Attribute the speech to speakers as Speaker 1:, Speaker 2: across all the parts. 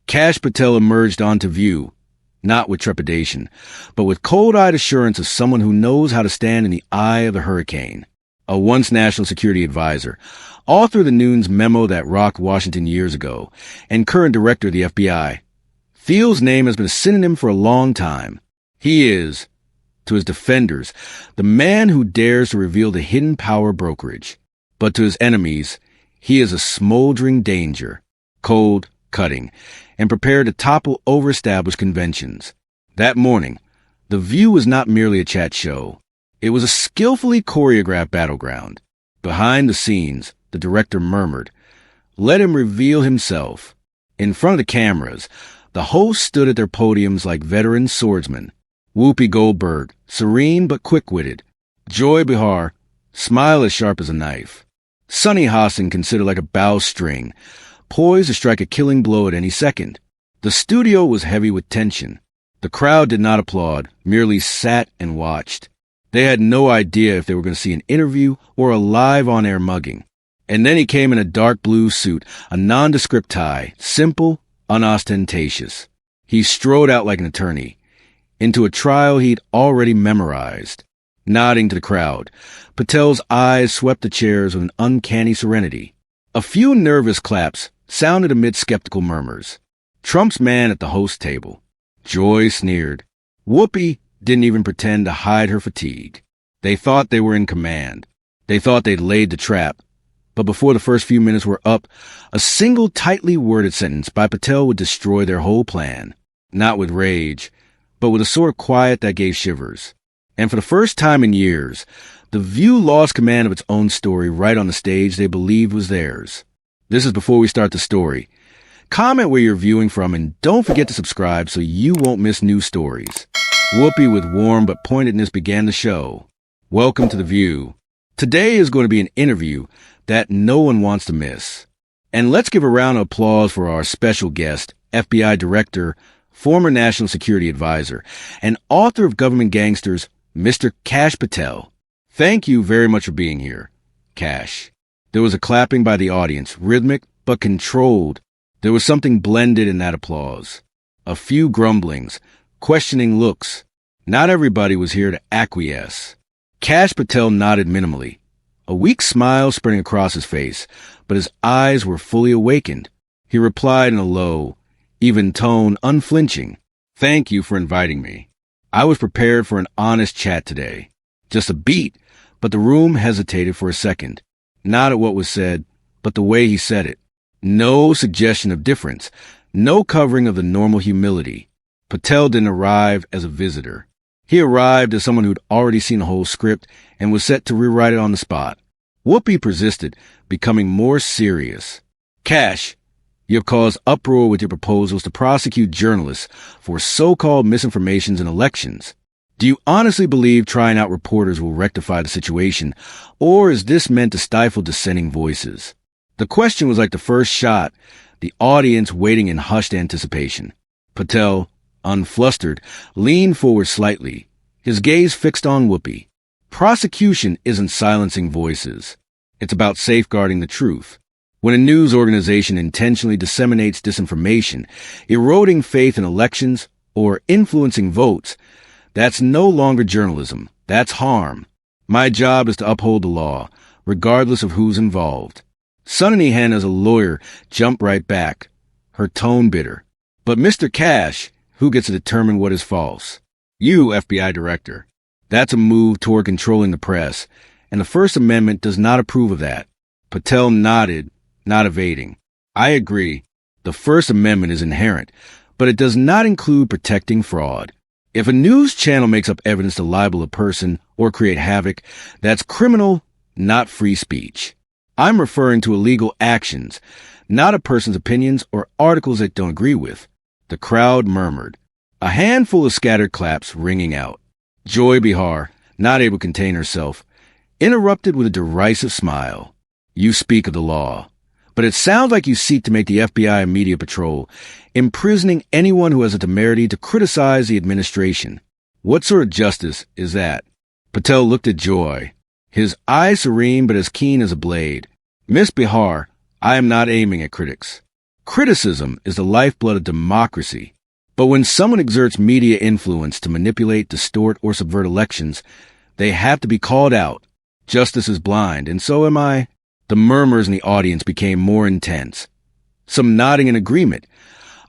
Speaker 1: Kash Patel emerged onto view, not with trepidation, but with cold-eyed assurance of someone who knows how to stand in the eye of the hurricane. A once national security advisor, author of the Noon's memo that rocked Washington years ago, and current director of the FBI. Thiel's name has been a synonym for a long time. He is, to his defenders, the man who dares to reveal the hidden power brokerage. But to his enemies, he is a smoldering danger, cold, cutting, and prepared to topple over-established conventions. That morning, The View was not merely a chat show. It was a skillfully choreographed battleground. Behind the scenes, the director murmured, "Let him reveal himself." In front of the cameras, the hosts stood at their podiums like veteran swordsmen. Whoopi Goldberg, serene but quick-witted. Joy Behar, smile as sharp as a knife. Sunny Hassan considered like a bowstring, poised to strike a killing blow at any second. The studio was heavy with tension. The crowd did not applaud, merely sat and watched. They had no idea if they were going to see an interview or a live on-air mugging. And then he came in a dark blue suit, a nondescript tie, simple, unostentatious. He strode out like an attorney, into a trial he'd already memorized. Nodding to the crowd, Patel's eyes swept the chairs with an uncanny serenity. A few nervous claps sounded amid skeptical murmurs. Trump's man at the host table. Joy sneered. Whoopi didn't even pretend to hide her fatigue. They thought they were in command. They thought they'd laid the trap. But before the first few minutes were up, a single tightly worded sentence by Patel would destroy their whole plan. Not with rage, but with a sort of quiet that gave shivers. And for the first time in years, The View lost command of its own story right on the stage they believed was theirs. This is before we start the story. Comment where you're viewing from and don't forget to subscribe so you won't miss new stories. Whoopi with warm but pointedness began the show. Welcome to The View. Today is going to be an interview that no one wants to miss. And let's give a round of applause for our special guest, FBI Director, former National Security Advisor, and author of Government Gangsters, Mr. Kash Patel. Thank you very much for being here, Kash. There was a clapping by the audience, rhythmic but controlled. There was something blended in that applause. A few grumblings, questioning looks. Not everybody was here to acquiesce. Kash Patel nodded minimally, a weak smile spreading across his face, but his eyes were fully awakened. He replied in a low, even tone, unflinching, "Thank you for inviting me. I was prepared for an honest chat today." Just a beat, but the room hesitated for a second. Not at what was said, but the way he said it. No suggestion of difference, no covering of the normal humility. Patel didn't arrive as a visitor. He arrived as someone who'd already seen the whole script and was set to rewrite it on the spot. Whoopi persisted, becoming more serious. "Kash, you have caused uproar with your proposals to prosecute journalists for so-called misinformations in elections. Do you honestly believe trying out reporters will rectify the situation, or is this meant to stifle dissenting voices?" The question was like the first shot, the audience waiting in hushed anticipation. Patel, unflustered, leaned forward slightly, his gaze fixed on Whoopi. Prosecution isn't silencing voices. It's about safeguarding the truth. When a news organization intentionally disseminates disinformation, eroding faith in elections, or influencing votes, that's no longer journalism. That's harm. My job is to uphold the law, regardless of who's involved. Sunny Hen, as a lawyer, jumped right back, her tone bitter. "But Mr. Kash, who gets to determine what is false? You, FBI Director. That's a move toward controlling the press, and the First Amendment does not approve of that." Patel nodded, not evading. "I agree. The First Amendment is inherent, but it does not include protecting fraud. If a news channel makes up evidence to libel a person or create havoc, that's criminal, not free speech. I'm referring to illegal actions, not a person's opinions or articles they don't agree with." The crowd murmured, a handful of scattered claps ringing out. Joy Behar, not able to contain herself, interrupted with a derisive smile. "You speak of the law, but it sounds like you seek to make the FBI a media patrol, imprisoning anyone who has the temerity to criticize the administration. What sort of justice is that?" Patel looked at Joy, his eyes serene but as keen as a blade. "Miss Behar, I am not aiming at critics. Criticism is the lifeblood of democracy. But when someone exerts media influence to manipulate, distort, or subvert elections, they have to be called out. Justice is blind, and so am I. The murmurs in the audience became more intense. Some nodding in agreement,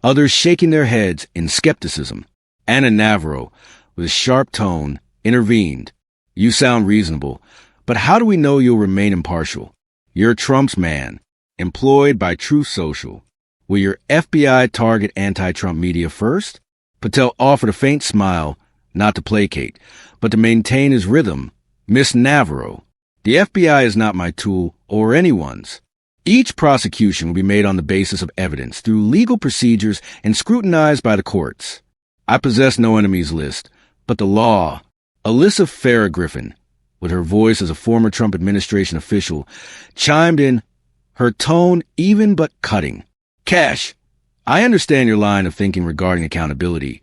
Speaker 1: others shaking their heads in skepticism. Anna Navarro, with a sharp tone, intervened. You sound reasonable, but how do we know you'll remain impartial? You're Trump's man, employed by Truth Social. Will your FBI target anti-Trump media first? Patel offered a faint smile, not to placate, but to maintain his rhythm. Miss Navarro, the FBI is not my tool or anyone's. Each prosecution will be made on the basis of evidence through legal procedures and scrutinized by the courts. I possess no enemies list, but the law. Alyssa Farrah Griffin, with her voice as a former Trump administration official, chimed in, her tone even but cutting. Kash, I understand your line of thinking regarding accountability,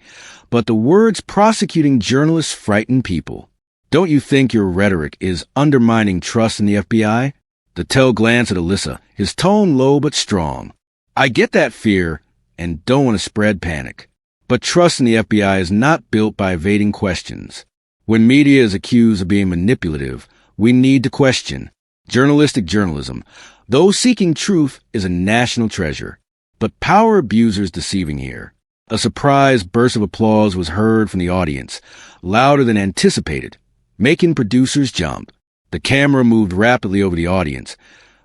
Speaker 1: but the words prosecuting journalists frighten people. Don't you think your rhetoric is undermining trust in the FBI? Patel glanced at Alyssa, his tone low but strong. I get that fear and don't want to spread panic. But trust in the FBI is not built by evading questions. When media is accused of being manipulative, we need to question. Journalistic journalism, though seeking truth, is a national treasure. But power abusers deceiving here. A surprise burst of applause was heard from the audience, louder than anticipated, making producers jump. The camera moved rapidly over the audience,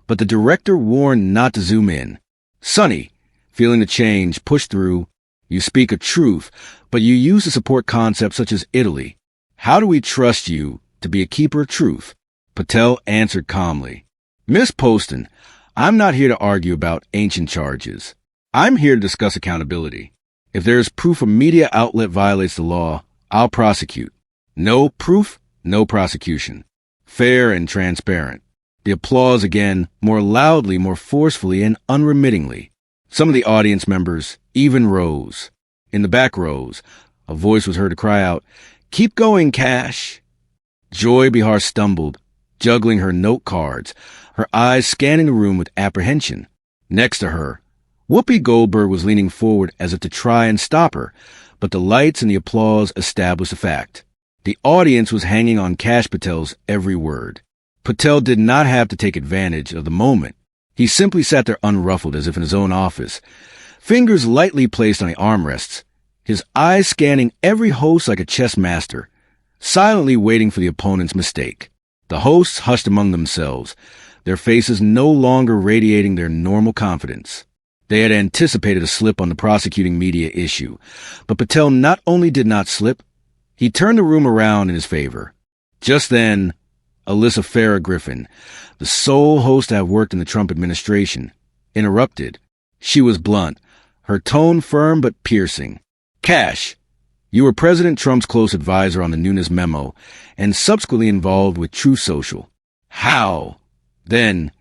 Speaker 1: but the director warned not to zoom in. Sonny, feeling the change, pushed through. You speak a truth, but you use to support concepts such as Italy. How do we trust you to be a keeper of truth? Patel answered calmly. Miss Poston, I'm not here to argue about ancient charges. I'm here to discuss accountability. If there is proof a media outlet violates the law, I'll prosecute. No proof, no prosecution. Fair and transparent. The applause again, more loudly, more forcefully, and unremittingly. Some of the audience members even rose. In the back rows, a voice was heard to cry out, Keep going, Kash. Joy Behar stumbled, juggling her note cards, her eyes scanning the room with apprehension. Next to her, Whoopi Goldberg was leaning forward as if to try and stop her, but the lights and the applause established the fact. The audience was hanging on Kash Patel's every word. Patel did not have to take advantage of the moment. He simply sat there unruffled as if in his own office, fingers lightly placed on the armrests, his eyes scanning every host like a chess master, silently waiting for the opponent's mistake. The hosts hushed among themselves, their faces no longer radiating their normal confidence. They had anticipated a slip on the prosecuting media issue, but Patel not only did not slip, he turned the room around in his favor. Just then, Alyssa Farrah Griffin, the sole host to have worked in the Trump administration, interrupted. She was blunt, her tone firm but piercing. Kash, you were President Trump's close advisor on the Nunes memo and subsequently involved with Truth Social. How? Then,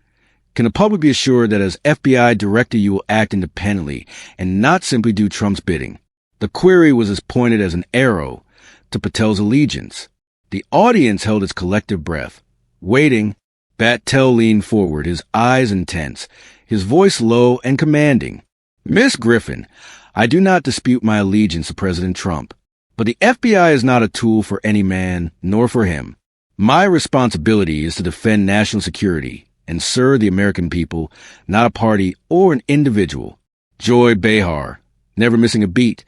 Speaker 1: can the public be assured that as FBI director you will act independently and not simply do Trump's bidding? The query was as pointed as an arrow to Patel's allegiance. The audience held its collective breath, waiting. Patel leaned forward, his eyes intense, his voice low and commanding. Miss Griffin, I do not dispute my allegiance to President Trump, but the FBI is not a tool for any man, nor for him. My responsibility is to defend national security and serve the American people, not a party or an individual. Joy Behar, never missing a beat,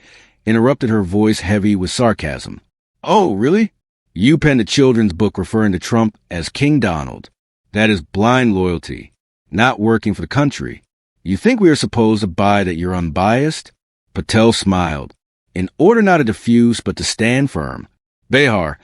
Speaker 1: interrupted, her voice heavy with sarcasm. Oh, really? You penned a children's book referring to Trump as King Donald. That is blind loyalty, not working for the country. You think we are supposed to buy that you're unbiased? Patel smiled. In order not to diffuse, but to stand firm. Behar,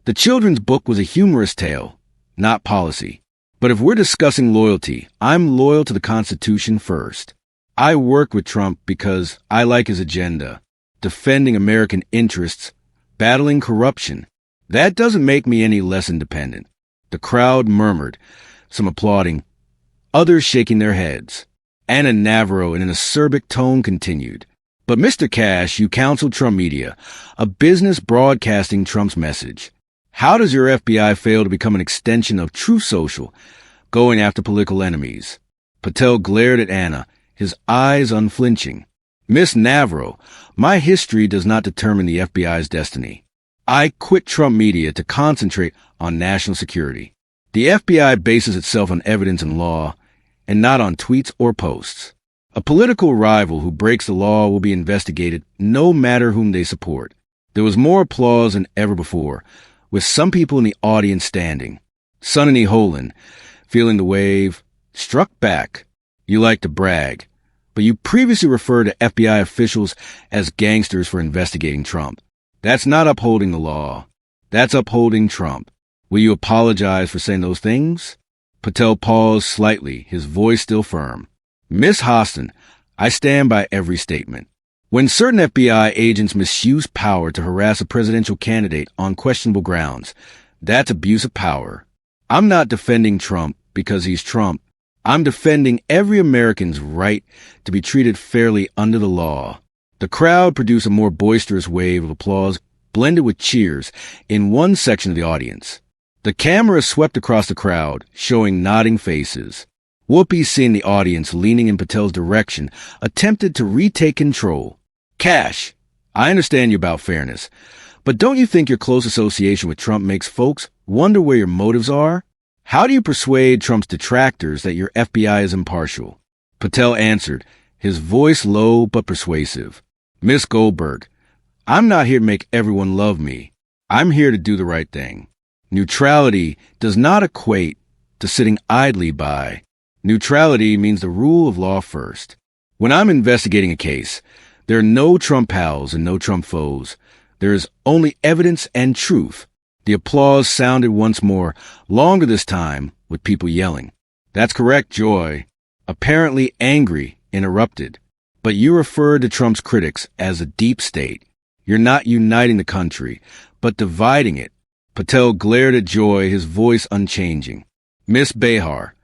Speaker 1: the children's book was a humorous tale, not policy. But if we're discussing loyalty, I'm loyal to the Constitution first. I work with Trump because I like his agenda, defending American interests, battling corruption. That doesn't make me any less independent. The crowd murmured, some applauding, others shaking their heads. Anna Navarro, in an acerbic tone, continued. But Mr. Kash, you counseled Trump Media, a business broadcasting Trump's message. How does your FBI fail to become an extension of Truth Social, going after political enemies? Patel glared at Anna, his eyes unflinching. Miss Navarro, my history does not determine the FBI's destiny. I quit Trump media to concentrate on national security. The FBI bases itself on evidence and law, and not on tweets or posts. A political rival who breaks the law will be investigated no matter whom they support. There was more applause than ever before, with some people in the audience standing. Sonny Holland, feeling the wave, struck back. You like to brag, but you previously referred to FBI officials as gangsters for investigating Trump. That's not upholding the law. That's upholding Trump. Will you apologize for saying those things? Patel paused slightly, his voice still firm. Miss Hostin, I stand by every statement. When certain FBI agents misuse power to harass a presidential candidate on questionable grounds, that's abuse of power. I'm not defending Trump because he's Trump. I'm defending every American's right to be treated fairly under the law. The crowd produced a more boisterous wave of applause, blended with cheers, in one section of the audience. The camera swept across the crowd, showing nodding faces. Whoopi, seeing the audience leaning in Patel's direction, attempted to retake control. Kash, I understand you about fairness, but don't you think your close association with Trump makes folks wonder where your motives are? How do you persuade Trump's detractors that your FBI is impartial? Patel answered, his voice low but persuasive. Miss Goldberg, I'm not here to make everyone love me. I'm here to do the right thing. Neutrality does not equate to sitting idly by. Neutrality means the rule of law first. When I'm investigating a case, there are no Trump pals and no Trump foes. There is only evidence and truth. The applause sounded once more, longer this time, with people yelling. That's correct, Joy. Apparently angry, interrupted. But you referred to Trump's critics as a deep state. You're not uniting the country, but dividing it. Patel glared at Joy, his voice unchanging. Miss Behar,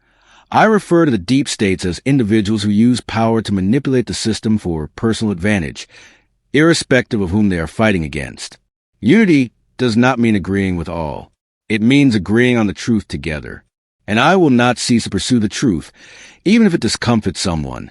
Speaker 1: I refer to the deep states as individuals who use power to manipulate the system for personal advantage, irrespective of whom they are fighting against. Unity does not mean agreeing with all. It means agreeing on the truth together. And I will not cease to pursue the truth, even if it discomfits someone.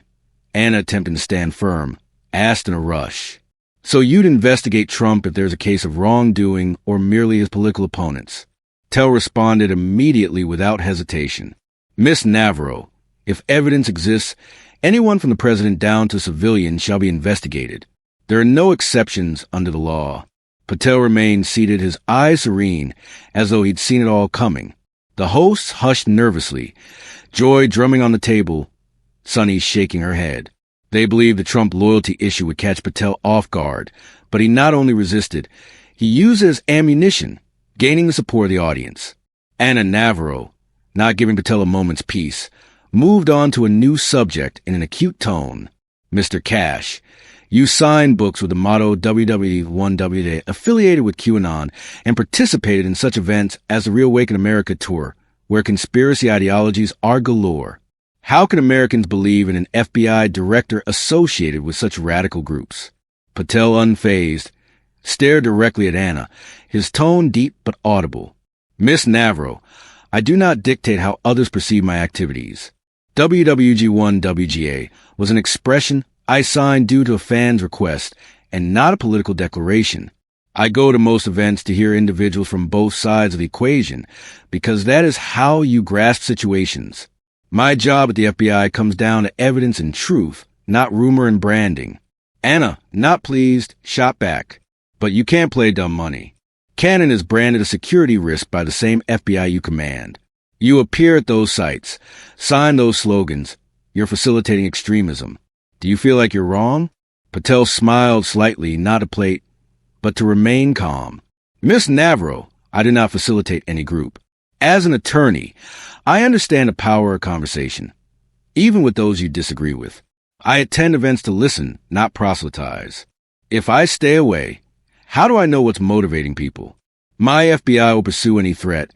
Speaker 1: Anna, attempting to stand firm, asked in a rush. So you'd investigate Trump if there's a case of wrongdoing or merely his political opponents? Tell responded immediately without hesitation. Miss Navarro, if evidence exists, anyone from the president down to civilians shall be investigated. There are no exceptions under the law. Patel remained seated, his eyes serene, as though he'd seen it all coming. The hosts hushed nervously, Joy drumming on the table, Sonny shaking her head. They believed the Trump loyalty issue would catch Patel off guard, but he not only resisted, he used it as ammunition, gaining the support of the audience. Anna Navarro, not giving Patel a moment's peace, moved on to a new subject in an acute tone. Mr. Kash, you signed books with the motto WW1WD, affiliated with QAnon, and participated in such events as the Reawaken America Tour, where conspiracy ideologies are galore. How can Americans believe in an FBI director associated with such radical groups? Patel, unfazed, stared directly at Anna, his tone deep but audible. Miss Navarro, I do not dictate how others perceive my activities. WWG1WGA was an expression I signed due to a fan's request and not a political declaration. I go to most events to hear individuals from both sides of the equation because that is how you grasp situations. My job at the FBI comes down to evidence and truth, not rumor and branding. Anna, not pleased, shot back. But you can't play dumb money. Cannon is branded a security risk by the same FBI you command. You appear at those sites, sign those slogans. You're facilitating extremism. Do you feel like you're wrong? Patel smiled slightly, not to play, but to remain calm. Miss Navarro, I do not facilitate any group. As an attorney, I understand the power of conversation, even with those you disagree with. I attend events to listen, not proselytize. If I stay away, how do I know what's motivating people? My FBI will pursue any threat,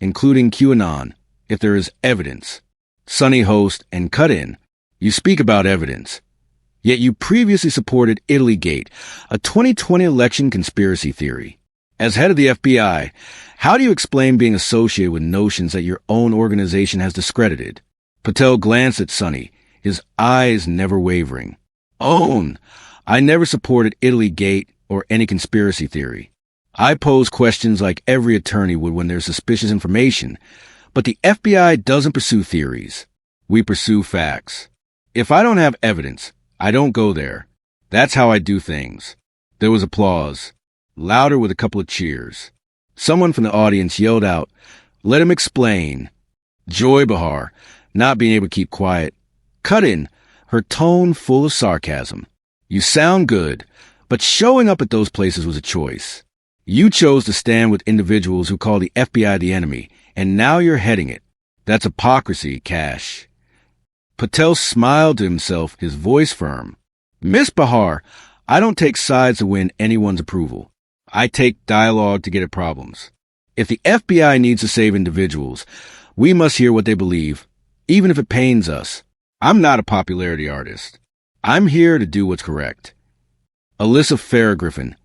Speaker 1: including QAnon, if there is evidence. Sonny host and cut in. You speak about evidence. Yet you previously supported Italygate, a 2020 election conspiracy theory. As head of the FBI, how do you explain being associated with notions that your own organization has discredited? Patel glanced at Sonny, his eyes never wavering. Own! I never supported Italy Gate or any conspiracy theory. I pose questions like every attorney would when there's suspicious information, but the FBI doesn't pursue theories. We pursue facts. If I don't have evidence, I don't go there. That's how I do things. There was applause, louder with a couple of cheers. Someone from the audience yelled out, "Let him explain." Joy Behar, not being able to keep quiet, cut in, her tone full of sarcasm. "You sound good, but showing up at those places was a choice. You chose to stand with individuals who call the FBI the enemy, and now you're heading it. That's hypocrisy, Kash." Patel smiled to himself, his voice firm. "Miss Behar, I don't take sides to win anyone's approval. I take dialogue to get at problems. If the FBI needs to save individuals, we must hear what they believe, even if it pains us. I'm not a popularity artist. I'm here to do what's correct." Alyssa Farrah-Griffin,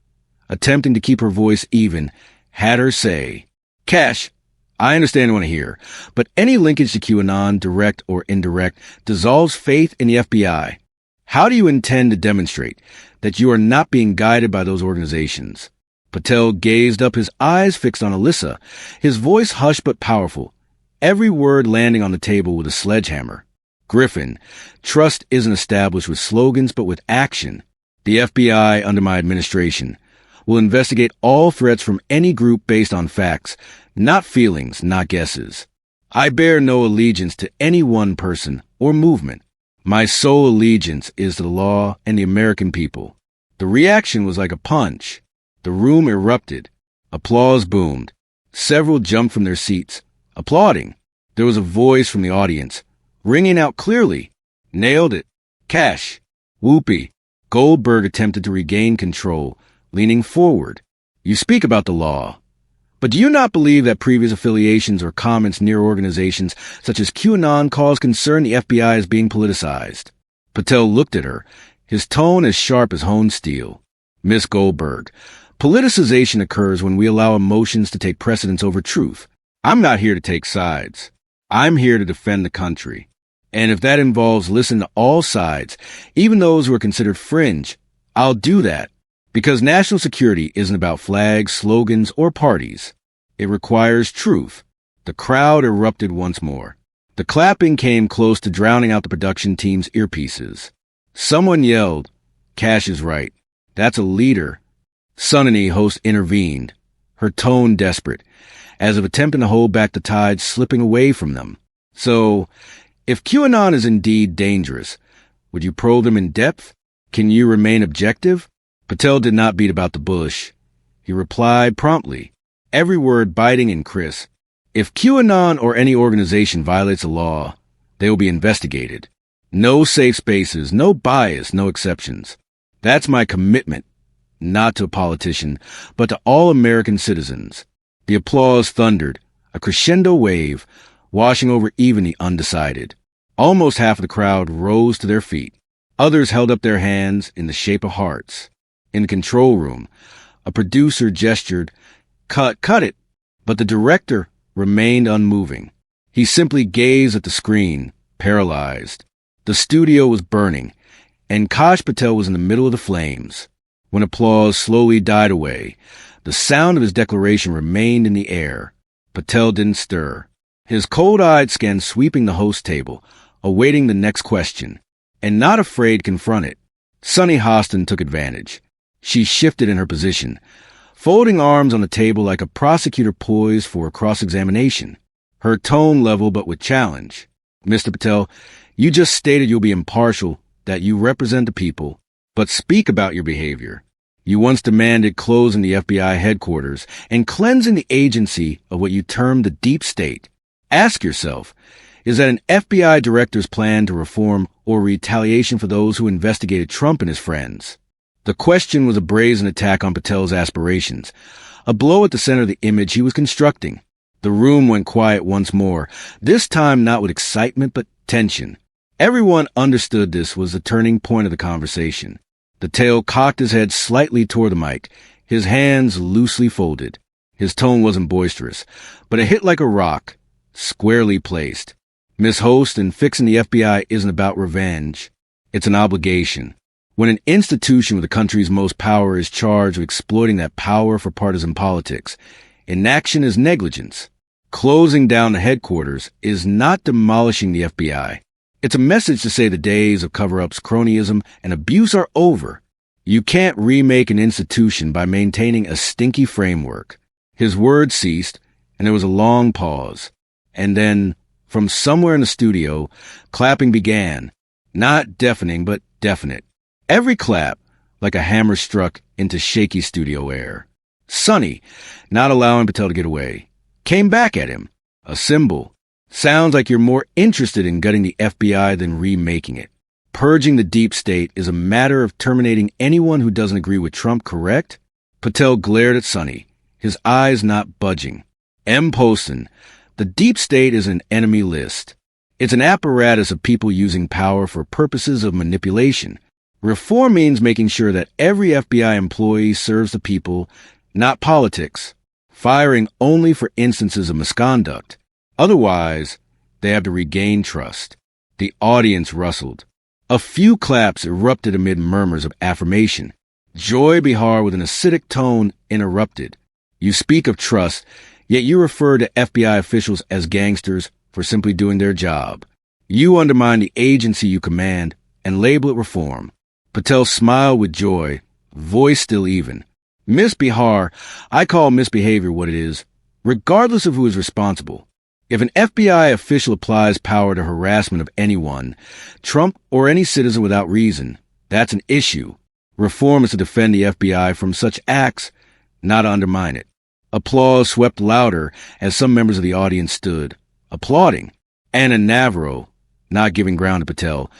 Speaker 1: attempting to keep her voice even, had her say, "Kash, I understand what I hear, but any linkage to QAnon, direct or indirect, dissolves faith in the FBI. How do you intend to demonstrate that you are not being guided by those organizations?" Patel gazed up, his eyes fixed on Alyssa, his voice hushed but powerful, every word landing on the table with a sledgehammer. "Griffin, trust isn't established with slogans but with action. The FBI, under my administration, will investigate all threats from any group based on facts, not feelings, not guesses. I bear no allegiance to any one person or movement. My sole allegiance is to the law and the American people." The reaction was like a punch. The room erupted. Applause boomed. Several jumped from their seats, applauding. There was a voice from the audience, ringing out clearly. "Nailed it. Kash." Whoopee. Goldberg attempted to regain control, leaning forward. "You speak about the law. But do you not believe that previous affiliations or comments near organizations such as QAnon cause concern the FBI as being politicized?" Patel looked at her, his tone as sharp as honed steel. "Miss Goldberg, politicization occurs when we allow emotions to take precedence over truth. I'm not here to take sides. I'm here to defend the country. And if that involves listening to all sides, even those who are considered fringe, I'll do that. Because national security isn't about flags, slogans, or parties. It requires truth." The crowd erupted once more. The clapping came close to drowning out the production team's earpieces. Someone yelled, "Kash is right. That's a leader." Sunny, host, intervened, her tone desperate, as if attempting to hold back the tide slipping away from them. "So, if QAnon is indeed dangerous, would you probe them in depth? Can you remain objective?" Patel did not beat about the bush. He replied promptly, every word biting and crisp. "If QAnon or any organization violates the law, they will be investigated. No safe spaces, no bias, no exceptions. That's my commitment, not to a politician, but to all American citizens." The applause thundered, a crescendo wave, washing over even the undecided. Almost half of the crowd rose to their feet. Others held up their hands in the shape of hearts. In the control room, a producer gestured, cut it," but the director remained unmoving. He simply gazed at the screen, paralyzed. The studio was burning, and Kash Patel was in the middle of the flames. When applause slowly died away, the sound of his declaration remained in the air. Patel didn't stir, his cold-eyed scan sweeping the host table, awaiting the next question, and not afraid to confront it. Sunny Hostin took advantage. She shifted in her position, folding arms on the table like a prosecutor poised for a cross-examination, her tone level but with challenge. "Mr. Patel, you just stated you'll be impartial, that you represent the people, but speak about your behavior. You once demanded closing the FBI headquarters and cleansing the agency of what you termed the deep state. Ask yourself, is that an FBI director's plan to reform or retaliation for those who investigated Trump and his friends?" The question was a brazen attack on Patel's aspirations, a blow at the center of the image he was constructing. The room went quiet once more, this time not with excitement but tension. Everyone understood this was the turning point of the conversation. The tail cocked his head slightly toward the mic, his hands loosely folded. His tone wasn't boisterous, but it hit like a rock, squarely placed. Miss Host, and fixing the FBI isn't about revenge. It's an obligation. When an institution with the country's most power is charged with exploiting that power for partisan politics, inaction is negligence. Closing down the headquarters is not demolishing the FBI. It's a message to say the days of cover-ups, cronyism, and abuse are over. You can't remake an institution by maintaining a stinky framework. His words ceased, and there was a long pause. And then, from somewhere in the studio, clapping began. Not deafening, but definite. Every clap, like a hammer struck into shaky studio air. Sonny, not allowing Patel to get away, came back at him. A symbol. Sounds like you're more interested in gutting the FBI than remaking it. Purging the deep state is a matter of terminating anyone who doesn't agree with Trump, correct? Patel glared at Sonny, his eyes not budging. M. Poston, the deep state is an enemy list. It's an apparatus of people using power for purposes of manipulation. Reform means making sure that every FBI employee serves the people, not politics. Firing only for instances of misconduct. Otherwise, they have to regain trust. The audience rustled. A few claps erupted amid murmurs of affirmation. Joy Behar, with an acidic tone, interrupted. You speak of trust, yet you refer to FBI officials as gangsters for simply doing their job. You undermine the agency you command and label it reform. Patel smiled with joy, voice still even. Miss Behar, I call misbehavior what it is, regardless of who is responsible. If an FBI official applies power to harassment of anyone, Trump or any citizen without reason, that's an issue. Reform is to defend the FBI from such acts, not to undermine it. Applause swept louder as some members of the audience stood, applauding. Anna Navarro, not giving ground to Patel,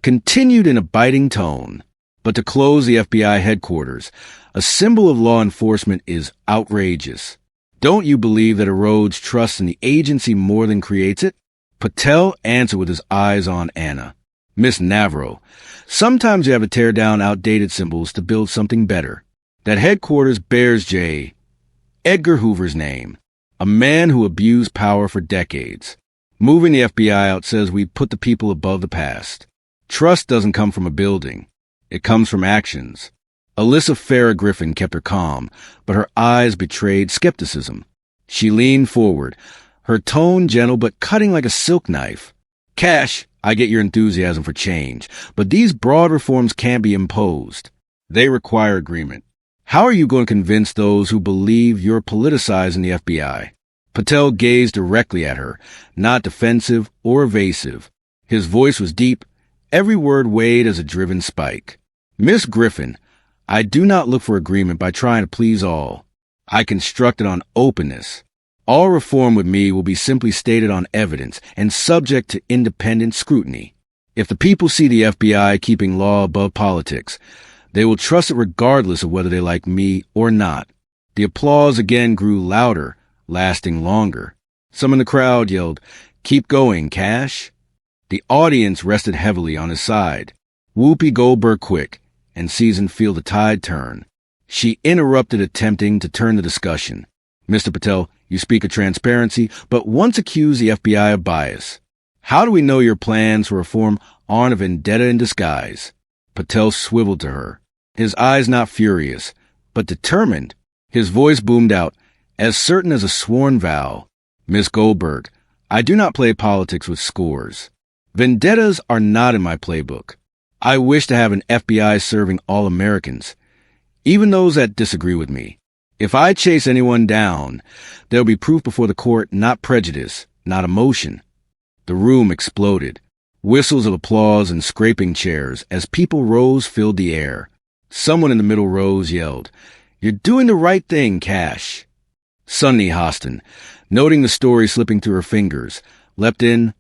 Speaker 1: continued in a biting tone. But to close the FBI headquarters, a symbol of law enforcement, is outrageous. Don't you believe that erodes trust in the agency more than creates it? Patel answered with his eyes on Anna. Miss Navarro, sometimes you have to tear down outdated symbols to build something better. That headquarters bears J. Edgar Hoover's name, a man who abused power for decades. Moving the FBI out says we put the people above the past. Trust doesn't come from a building. It comes from actions. Alyssa Farrah Griffin kept her calm, but her eyes betrayed skepticism. She leaned forward, her tone gentle but cutting like a silk knife. Kash, I get your enthusiasm for change, but these broad reforms can't be imposed. They require agreement. How are you going to convince those who believe you're politicizing the FBI? Patel gazed directly at her, not defensive or evasive. His voice was deep, every word weighed as a driven spike. Miss Griffin, I do not look for agreement by trying to please all. I construct it on openness. All reform with me will be simply stated on evidence and subject to independent scrutiny. If the people see the FBI keeping law above politics, they will trust it regardless of whether they like me or not. The applause again grew louder, lasting longer. Some in the crowd yelled, "Keep going, Kash." The audience rested heavily on his side. Whoopi Goldberg quick, and seasoned feel the tide turn. She interrupted, attempting to turn the discussion. Mr. Patel, you speak of transparency, but once accused the FBI of bias. How do we know your plans for reform aren't a vendetta in disguise? Patel swiveled to her, his eyes not furious, but determined. His voice boomed out, as certain as a sworn vow. Miss Goldberg, I do not play politics with scores. Vendettas are not in my playbook. I wish to have an FBI serving all Americans, even those that disagree with me. If I chase anyone down, there'll be proof before the court, not prejudice, not emotion. The room exploded. Whistles of applause and scraping chairs as people rose filled the air. Someone in the middle rows yelled, "You're doing the right thing, Kash." Sunny Hostin, noting the story slipping through her fingers, leapt in,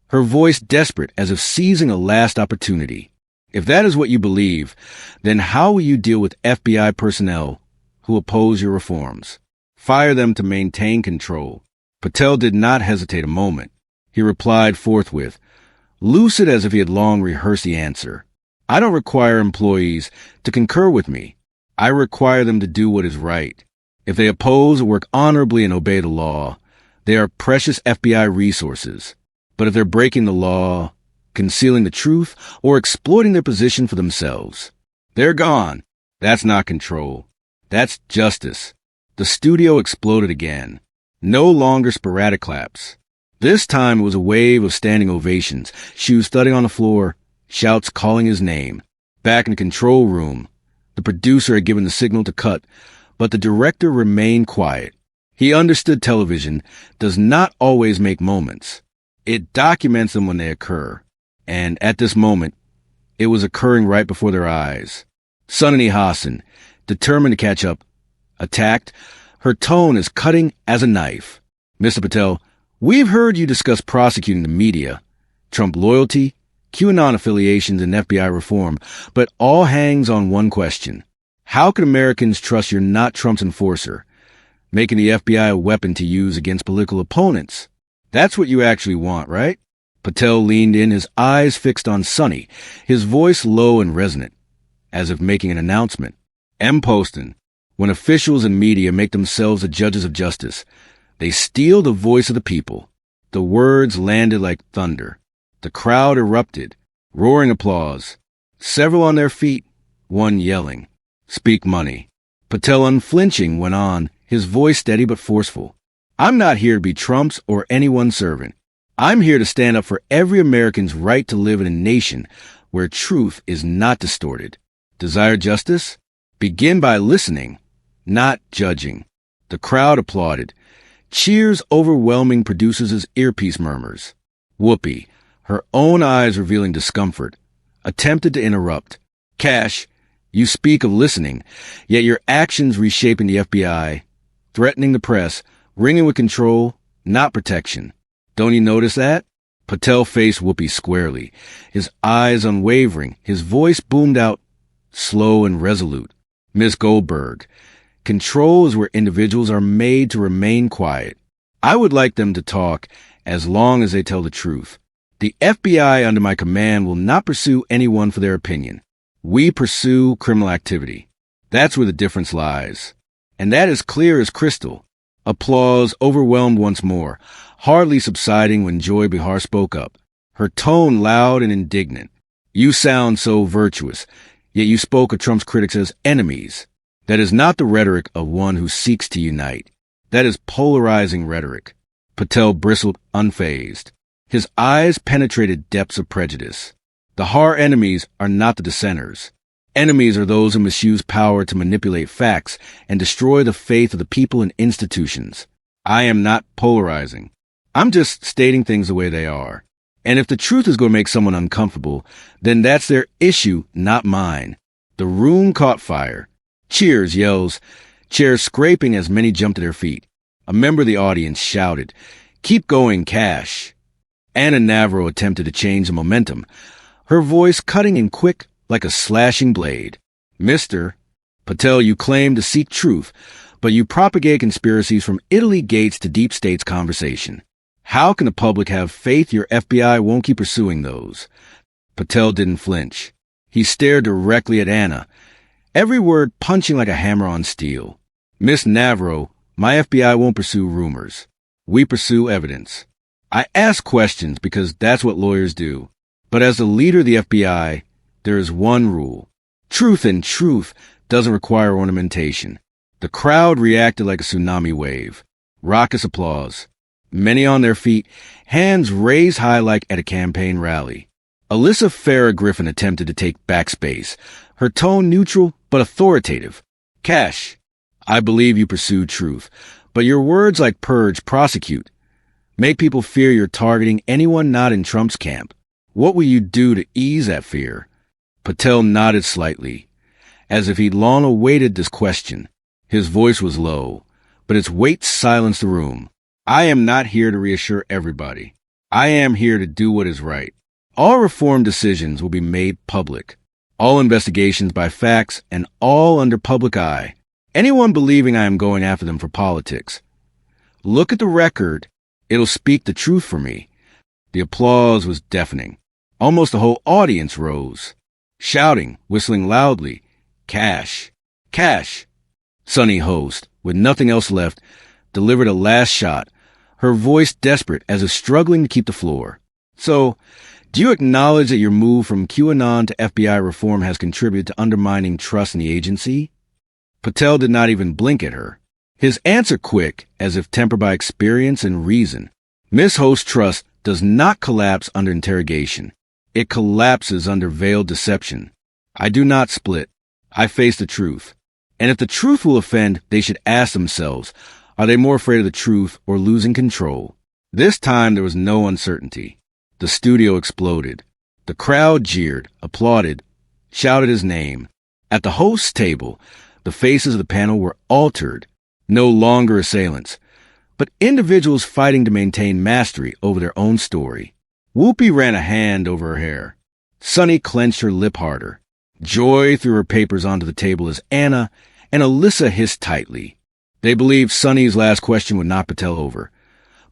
Speaker 1: her voice desperate as if seizing a last opportunity. If that is what you believe, then how will you deal with FBI personnel who oppose your reforms? Fire them to maintain control. Patel did not hesitate a moment. He replied forthwith, lucid as if he had long rehearsed the answer. I don't require employees to concur with me. I require them to do what is right. If they oppose or work honorably and obey the law, they are precious FBI resources. But if they're breaking the law, concealing the truth, or exploiting their position for themselves, they're gone. That's not control. That's justice. The studio exploded again. No longer sporadic claps. This time it was a wave of standing ovations, shoes thudding on the floor, shouts calling his name. Back in the control room, the producer had given the signal to cut, but the director remained quiet. He understood television does not always make moments. It documents them when they occur. And at this moment, it was occurring right before their eyes. Sunny Hassan, determined to catch up, attacked. Her tone as cutting as a knife. Mr. Patel, we've heard you discuss prosecuting the media, Trump loyalty, QAnon affiliations, and FBI reform, but all hangs on one question. How can Americans trust you're not Trump's enforcer, making the FBI a weapon to use against political opponents? That's what you actually want, right? Patel leaned in, his eyes fixed on Sunny, his voice low and resonant, as if making an announcement. M. Poston, when officials and media make themselves the judges of justice, they steal the voice of the people. The words landed like thunder. The crowd erupted, roaring applause. Several on their feet, one yelling, "Speak money." Patel, unflinching, went on, his voice steady but forceful. I'm not here to be Trump's or anyone's servant. I'm here to stand up for every American's right to live in a nation where truth is not distorted. Desire justice? Begin by listening, not judging. The crowd applauded. Cheers overwhelming producers' earpiece murmurs. Whoopi, her own eyes revealing discomfort, attempted to interrupt. Kash, you speak of listening, yet your actions reshaping the FBI, threatening the press, ringing with control, not protection. Don't you notice that? Patel faced Whoopi squarely, his eyes unwavering, his voice boomed out, slow and resolute. Miss Goldberg, control is where individuals are made to remain quiet. I would like them to talk as long as they tell the truth. The FBI under my command will not pursue anyone for their opinion. We pursue criminal activity. That's where the difference lies. And that is clear as crystal. Applause overwhelmed once more, hardly subsiding when Joy Behar spoke up, her tone loud and indignant. You sound so virtuous, yet you spoke of Trump's critics as enemies. That is not the rhetoric of one who seeks to unite. That is polarizing rhetoric. Patel bristled unfazed. His eyes penetrated depths of prejudice. The hard enemies are not the dissenters. Enemies are those who misuse power to manipulate facts and destroy the faith of the people and institutions. I am not polarizing. I'm just stating things the way they are. And if the truth is going to make someone uncomfortable, then that's their issue, not mine. The room caught fire. Cheers, yells, chairs scraping as many jumped to their feet. A member of the audience shouted, "Keep going, Kash." Anna Navarro attempted to change the momentum, her voice cutting and quick like a slashing blade. Mr. Patel, you claim to seek truth, but you propagate conspiracies from Italy Gates to deep state's conversation. How can the public have faith your FBI won't keep pursuing those? Patel didn't flinch. He stared directly at Anna, every word punching like a hammer on steel. Miss Navarro, my FBI won't pursue rumors. We pursue evidence. I ask questions because that's what lawyers do. But as the leader of the FBI, there is one rule. Truth, and truth doesn't require ornamentation. The crowd reacted like a tsunami wave. Raucous applause. Many on their feet, hands raised high like at a campaign rally. Alyssa Farrah Griffin attempted to take backspace, her tone neutral but authoritative. Kash, I believe you pursue truth, but your words like purge, prosecute, make people fear you're targeting anyone not in Trump's camp. What will you do to ease that fear? Patel nodded slightly, as if he'd long awaited this question. His voice was low, but its weight silenced the room. I am not here to reassure everybody. I am here to do what is right. All reform decisions will be made public. All investigations by facts and all under public eye. Anyone believing I am going after them for politics. Look at the record. It'll speak the truth for me. The applause was deafening. Almost the whole audience rose, shouting, whistling loudly, "Kash! Kash!" Sunny host, with nothing else left, delivered a last shot, her voice desperate as if struggling to keep the floor. So, do you acknowledge that your move from QAnon to FBI reform has contributed to undermining trust in the agency? Patel did not even blink at her. His answer quick, as if tempered by experience and reason. Miss Host trust does not collapse under interrogation. It collapses under veiled deception. I do not split. I face the truth. And if the truth will offend, they should ask themselves, are they more afraid of the truth or losing control? This time there was no uncertainty. The studio exploded. The crowd jeered, applauded, shouted his name. At the host's table, the faces of the panel were altered, no longer assailants, but individuals fighting to maintain mastery over their own story. Whoopi ran a hand over her hair. Sunny clenched her lip harder. Joy threw her papers onto the table as Anna and Alyssa hissed tightly. They believed Sunny's last question would knock Patel over,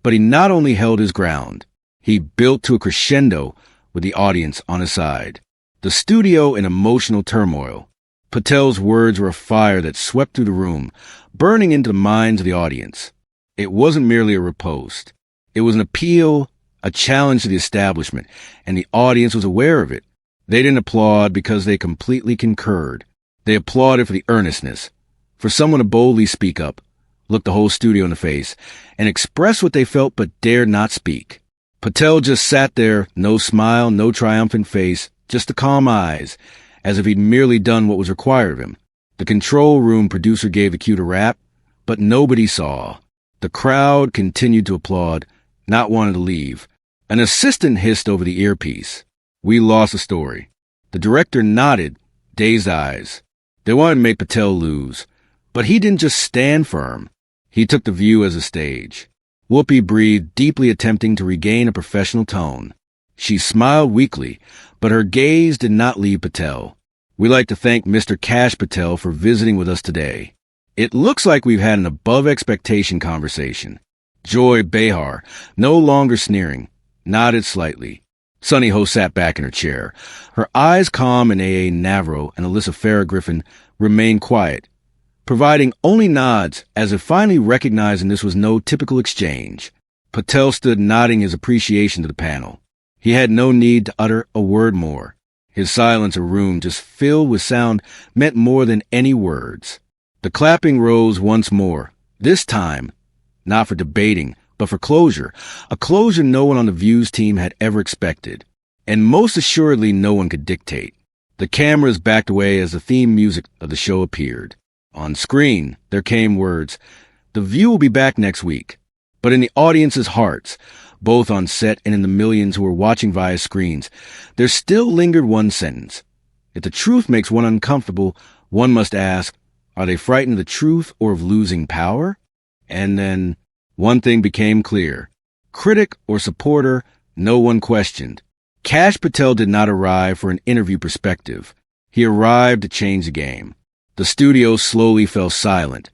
Speaker 1: but he not only held his ground, he built to a crescendo with the audience on his side. The studio in emotional turmoil. Patel's words were a fire that swept through the room, burning into the minds of the audience. It wasn't merely a riposte. It was an appeal, a challenge to the establishment, and the audience was aware of it. They didn't applaud because they completely concurred. They applauded for the earnestness, for someone to boldly speak up, look the whole studio in the face, and express what they felt but dared not speak. Patel just sat there, no smile, no triumphant face, just the calm eyes, as if he'd merely done what was required of him. The control room producer gave the cue to rap, but nobody saw. The crowd continued to applaud, not wanting to leave. An assistant hissed over the earpiece. We lost the story. The director nodded, dazed eyes. They wanted to make Patel lose, but he didn't just stand firm. He took the view as a stage. Whoopi breathed deeply, attempting to regain a professional tone. She smiled weakly, but her gaze did not leave Patel. We'd like to thank Mr. Kash Patel for visiting with us today. It looks like we've had an above-expectation conversation. Joy Behar, no longer sneering, nodded slightly. Sunny Ho sat back in her chair. Her eyes calm, and A.A. Navarro and Alyssa Farrah Griffin remained quiet, providing only nods as if finally recognizing this was no typical exchange. Patel stood nodding his appreciation to the panel. He had no need to utter a word more. His silence, a room just filled with sound, meant more than any words. The clapping rose once more, this time not for debating, but for closure, a closure no one on the Views team had ever expected, and most assuredly no one could dictate. The cameras backed away as the theme music of the show appeared. On screen, there came words, "The View will be back next week." But in the audience's hearts, both on set and in the millions who were watching via screens, there still lingered one sentence. If the truth makes one uncomfortable, one must ask, are they frightened of the truth or of losing power? And then, one thing became clear. Critic or supporter, no one questioned. Kash Patel did not arrive for an interview perspective. He arrived to change the game. The studio slowly fell silent.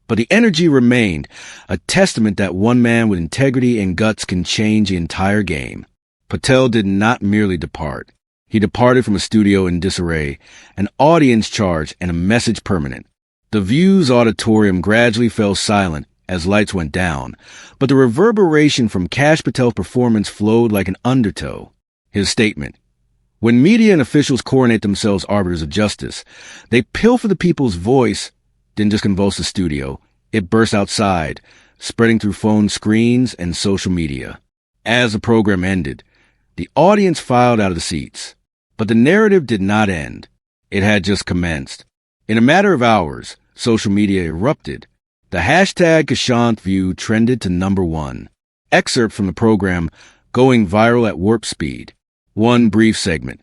Speaker 1: But the energy remained, a testament that one man with integrity and guts can change the entire game. Patel did not merely depart. He departed from a studio in disarray, an audience charged, and a message permanent. The View's auditorium gradually fell silent as lights went down, but the reverberation from Kash Patel's performance flowed like an undertow. His statement: when media and officials coronate themselves arbiters of justice, they pilfer the people's voice, didn't just convulse the studio. It burst outside, spreading through phone screens and social media. As the program ended, the audience filed out of the seats. But the narrative did not end. It had just commenced. In a matter of hours, social media erupted. The hashtag #KashanthView trended to #1. Excerpt from the program going viral at warp speed. One brief segment.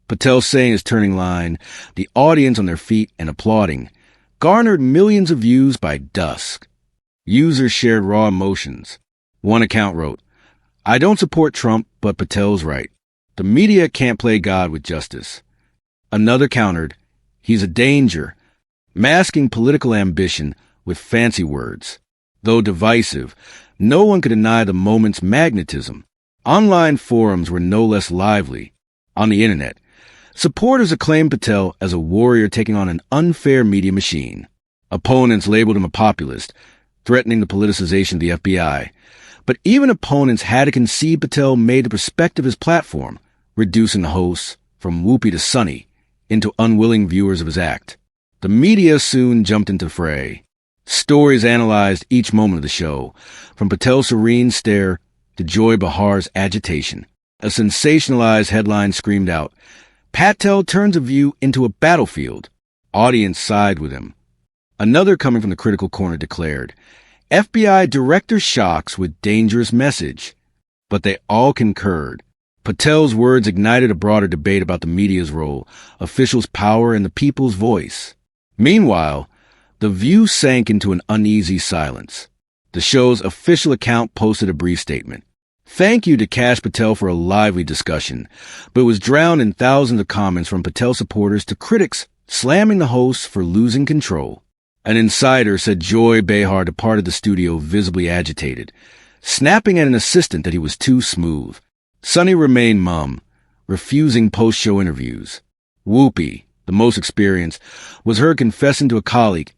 Speaker 1: Patel saying his turning line, the audience on their feet and applauding, garnered millions of views by dusk. Users shared raw emotions. One account wrote, "I don't support Trump, but Patel's right. The media can't play God with justice." Another countered, "He's a danger," masking political ambition with fancy words. Though divisive, no one could deny the moment's magnetism. Online forums were no less lively. On the internet, supporters acclaimed Patel as a warrior taking on an unfair media machine. Opponents labeled him a populist, threatening the politicization of the FBI. But even opponents had to concede Patel made the perspective his platform, reducing the hosts, from Whoopi to Sunny, into unwilling viewers of his act. The media soon jumped into the fray. Stories analyzed each moment of the show, from Patel's serene stare to Joy Bahar's agitation. A sensationalized headline screamed out, "Patel turns a view into a battlefield." Audience sighed with him. Another, coming from the critical corner, declared, "FBI director shocks with dangerous message." But they all concurred. Patel's words ignited a broader debate about the media's role, officials' power, and the people's voice. Meanwhile, the view sank into an uneasy silence. The show's official account posted a brief statement. "Thank you to Kash Patel for a lively discussion," but it was drowned in thousands of comments from Patel supporters to critics slamming the hosts for losing control. An insider said Joy Behar departed the studio visibly agitated, snapping at an assistant that he was too smooth. Sunny remained mum, refusing post-show interviews. Whoopi, the most experienced, was heard confessing to a colleague,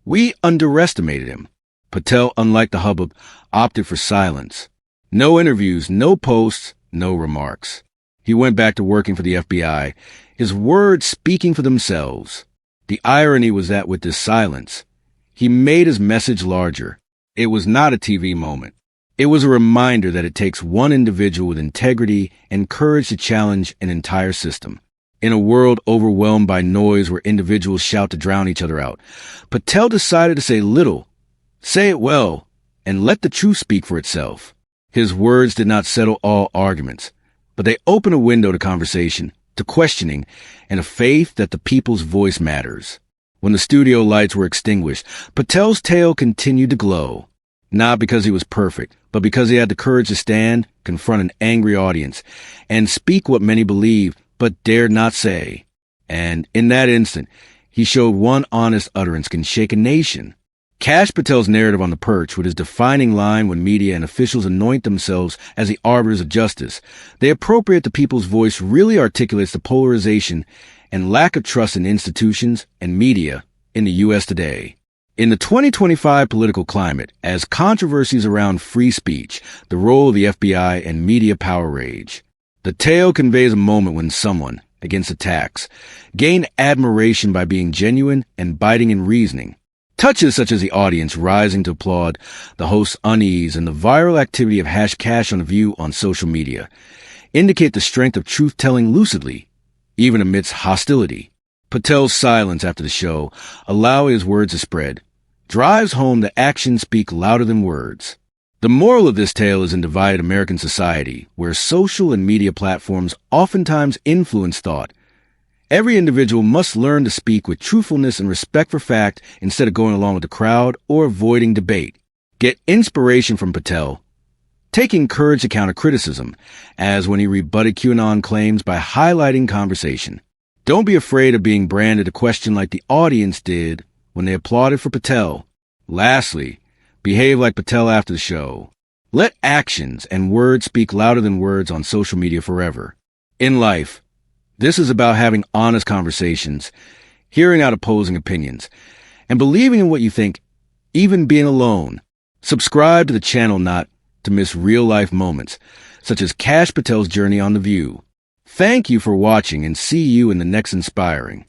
Speaker 1: "We underestimated him." Patel, unlike the hubbub, opted for silence. No interviews, no posts, no remarks. He went back to working for the FBI, his words speaking for themselves. The irony was that with this silence, he made his message larger. It was not a TV moment. It was a reminder that it takes one individual with integrity and courage to challenge an entire system. In a world overwhelmed by noise where individuals shout to drown each other out, Patel decided to say little, say it well, and let the truth speak for itself. His words did not settle all arguments, but they opened a window to conversation, to questioning, and a faith that the people's voice matters. When the studio lights were extinguished, Patel's tale continued to glow. Not because he was perfect, but because he had the courage to stand, confront an angry audience, and speak what many believed but dared not say. And in that instant, he showed one honest utterance can shake a nation. Kash Patel's narrative on the perch, with his defining line when media and officials anoint themselves as the arbiters of justice, they appropriate the people's voice, really articulates the polarization and lack of trust in institutions and media in the U.S. today. In the 2025 political climate, as controversies around free speech, the role of the FBI, and media power rage, the tale conveys a moment when someone, against attacks, gained admiration by being genuine and biting in reasoning. Touches such as the audience rising to applaud, the host's unease, and the viral activity of #Kash on the View on social media indicate the strength of truth-telling lucidly, even amidst hostility. Patel's silence after the show, allowing his words to spread, drives home that actions speak louder than words. The moral of this tale is in divided American society, where social and media platforms oftentimes influence thought. Every individual must learn to speak with truthfulness and respect for fact instead of going along with the crowd or avoiding debate. Get inspiration from Patel, taking courage to counter criticism, as when he rebutted QAnon claims by highlighting conversation. Don't be afraid of being branded a question like the audience did when they applauded for Patel. Lastly, behave like Patel after the show. Let actions and words speak louder than words on social media forever. In life, this is about having honest conversations, hearing out opposing opinions, and believing in what you think, even being alone. Subscribe to the channel not to miss real-life moments, such as Kash Patel's journey on The View. Thank you for watching, and see you in the next inspiring.